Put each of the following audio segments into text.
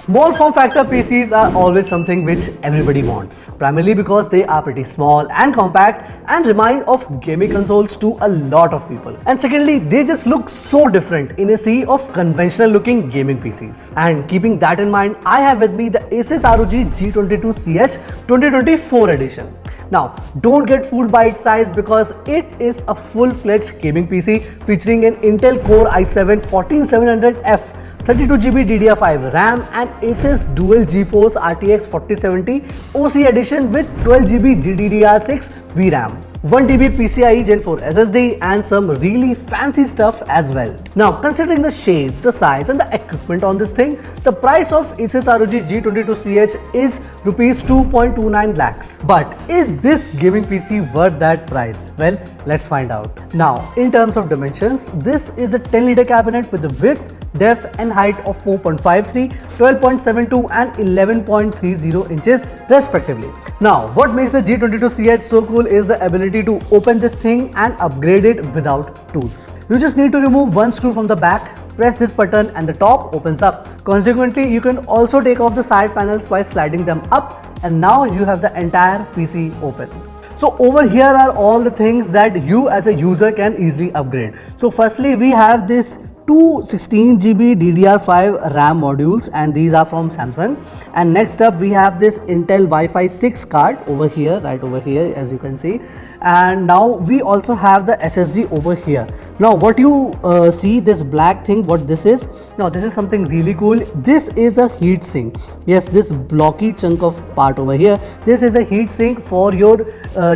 Small form factor PCs are always something which everybody wants, primarily because they are pretty small and compact and remind of gaming consoles to a lot of people. And secondly, they just look so different in a sea of conventional looking gaming PCs. And keeping that in mind, I have with me the ASUS ROG G22CH 2024 edition. Now, don't get fooled by its size because it is a full-fledged gaming PC featuring an Intel Core i7-14700F, 32GB DDR5 RAM and ASUS Dual GeForce RTX 4070 OC edition with 12GB GDDR6 VRAM. 1TB PCIe Gen 4 SSD and some really fancy stuff as well. Now, considering the shape, the size and the equipment on this thing, the price of ASUS ROG G22CH is Rs 2.29 lakhs. But is this gaming PC worth that price? Well, let's find out. Now, in terms of dimensions, this is a 10-liter cabinet with a width, depth and height of 4.53, 12.72 and 11.30 inches respectively. Now, what makes the G22CH so cool is the ability to open this thing and upgrade it without tools. You just need to remove one screw from the back, press this button and the top opens up. Consequently, you can also take off the side panels by sliding them up and now you have the entire PC open. So over here are all the things that you as a user can easily upgrade. So firstly, we have this two 16GB DDR5 RAM modules and these are from Samsung, and next up we have this Intel Wi-Fi 6 card over here, right over here as you can see, and now we also have the SSD over here. Now what you see this black thing, what this is? Now this is something really cool. This is a heat sink. Yes, this blocky chunk of part over here, this is a heat sink for your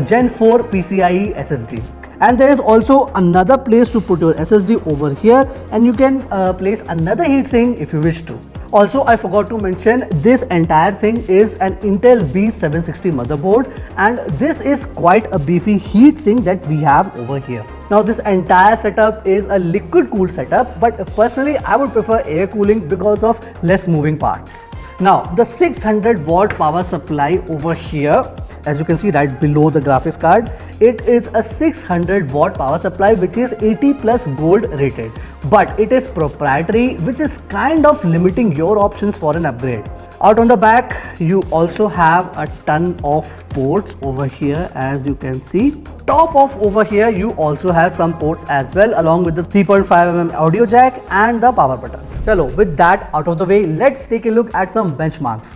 Gen 4 PCIe SSD. And there is also another place to put your SSD over here and you can place another heatsink if you wish to. Also, I forgot to mention this entire thing is an Intel B760 motherboard and this is quite a beefy heatsink that we have over here. Now this entire setup is a liquid cooled setup, but personally I would prefer air cooling because of less moving parts. Now the 600 watt power supply over here, as you can see right below the graphics card, it is a 600 watt power supply which is 80 plus gold rated, but it is proprietary, which is kind of limiting your options for an upgrade. Out on the back you also have a ton of ports over here, as you can see. Top of over here you also have some ports as well, along with the 3.5mm audio jack and the power button. Chalo, with that out of the way, let's take a look at some benchmarks.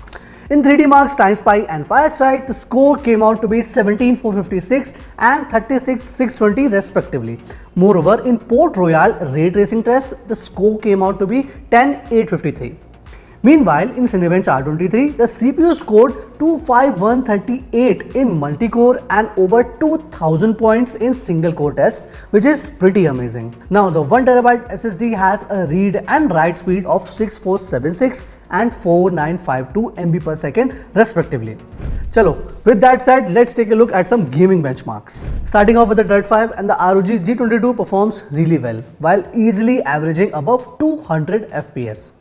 In 3D Mark's Time Spy and Firestrike, the score came out to be 17,456 and 36,620 respectively. Moreover, in Port Royal Ray Tracing test, the score came out to be 10,853. Meanwhile, in Cinebench R23, the CPU scored 25138 in multi-core and over 2000 points in single-core test, which is pretty amazing. Now, the 1TB SSD has a read and write speed of 6476 and 4952 MB per second respectively. Chalo, with that said, let's take a look at some gaming benchmarks. Starting off with the Dirt 5, and the ROG G22 performs really well, while easily averaging above 200 FPS.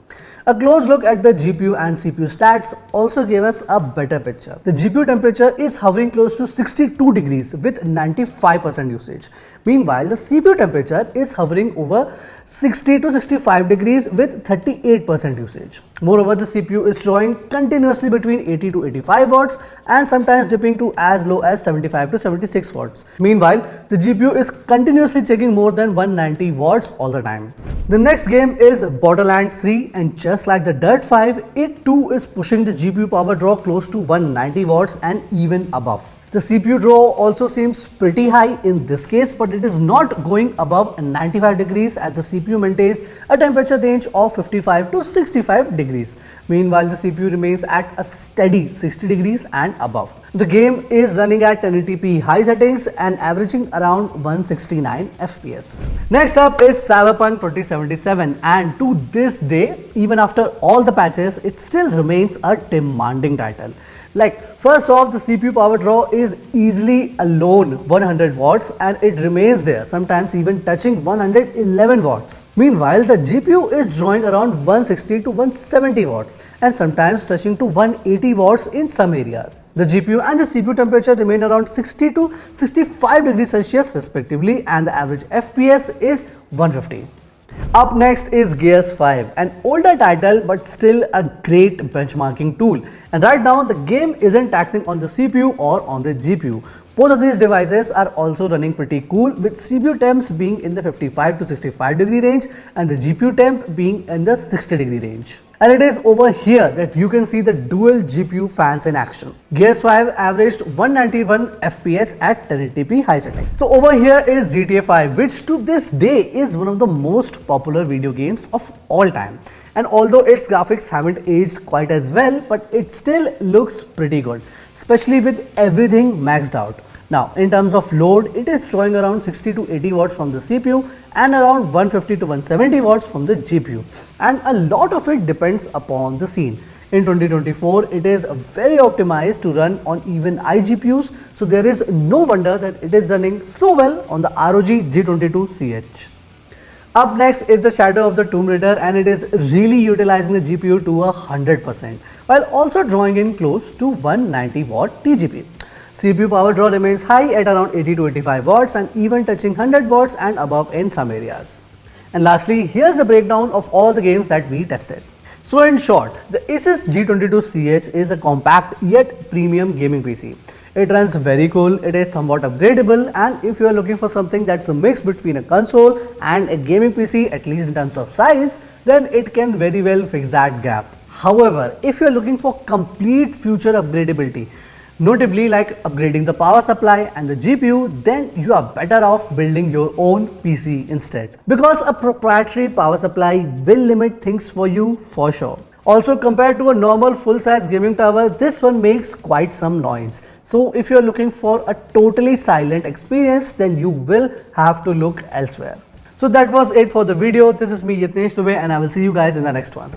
A close look at the GPU and CPU stats also gave us a better picture. The GPU temperature is hovering close to 62 degrees with 95% usage. Meanwhile, the CPU temperature is hovering over 60 to 65 degrees with 38% usage. Moreover, the CPU is drawing continuously between 80 to 85 watts and sometimes dipping to as low as 75 to 76 watts. Meanwhile, the GPU is continuously checking more than 190 watts all the time. The next game is Borderlands 3, and just like the Dirt 5, it too is pushing the GPU power draw close to 190 watts and even above. The CPU draw also seems pretty high in this case, but it is not going above 95 degrees as the CPU maintains a temperature range of 55 to 65 degrees. Meanwhile, the CPU remains at a steady 60 degrees and above. The game is running at 1080p high settings and averaging around 169 FPS. Next up is Cyberpunk 2077, and to this day, even after all the patches, it still remains a demanding title. Like, first off, the CPU power draw is easily alone 100 watts and it remains there, sometimes even touching 111 watts. Meanwhile, the GPU is drawing around 160 to 170 watts and sometimes touching to 180 watts in some areas. The GPU and the CPU temperature remain around 60 to 65 degrees Celsius respectively, and the average FPS is 150. Up next is Gears 5, an older title but still a great benchmarking tool. And right now the game isn't taxing on the CPU or on the GPU. Both of these devices are also running pretty cool, with CPU temps being in the 55 to 65 degree range and the GPU temp being in the 60 degree range. And it is over here that you can see the dual GPU fans in action. Gears 5 averaged 191 FPS at 1080p high setting. So over here is GTA 5, which to this day is one of the most popular video games of all time. And although its graphics haven't aged quite as well, but it still looks pretty good, especially with everything maxed out. Now, in terms of load, it is drawing around 60 to 80 watts from the CPU and around 150 to 170 watts from the GPU. And a lot of it depends upon the scene. In 2024, it is very optimized to run on even iGPUs, so there is no wonder that it is running so well on the ROG G22CH. Up next is the Shadow of the Tomb Raider, and it is really utilizing the GPU to 100% while also drawing in close to 190 watt TGP. CPU power draw remains high at around 80 to 85 watts and even touching 100 watts and above in some areas. And lastly, here's a breakdown of all the games that we tested. So in short, the ASUS G22CH is a compact yet premium gaming PC. It runs very cool, it is somewhat upgradable, and if you are looking for something that's a mix between a console and a gaming PC, at least in terms of size, then it can very well fix that gap. However, if you are looking for complete future upgradability, notably like upgrading the power supply and the GPU, then you are better off building your own PC instead. Because a proprietary power supply will limit things for you for sure. Also, compared to a normal full-size gaming tower, this one makes quite some noise. So if you are looking for a totally silent experience, then you will have to look elsewhere. So that was it for the video. This is me, Yatnesh Dubey, and I will see you guys in the next one.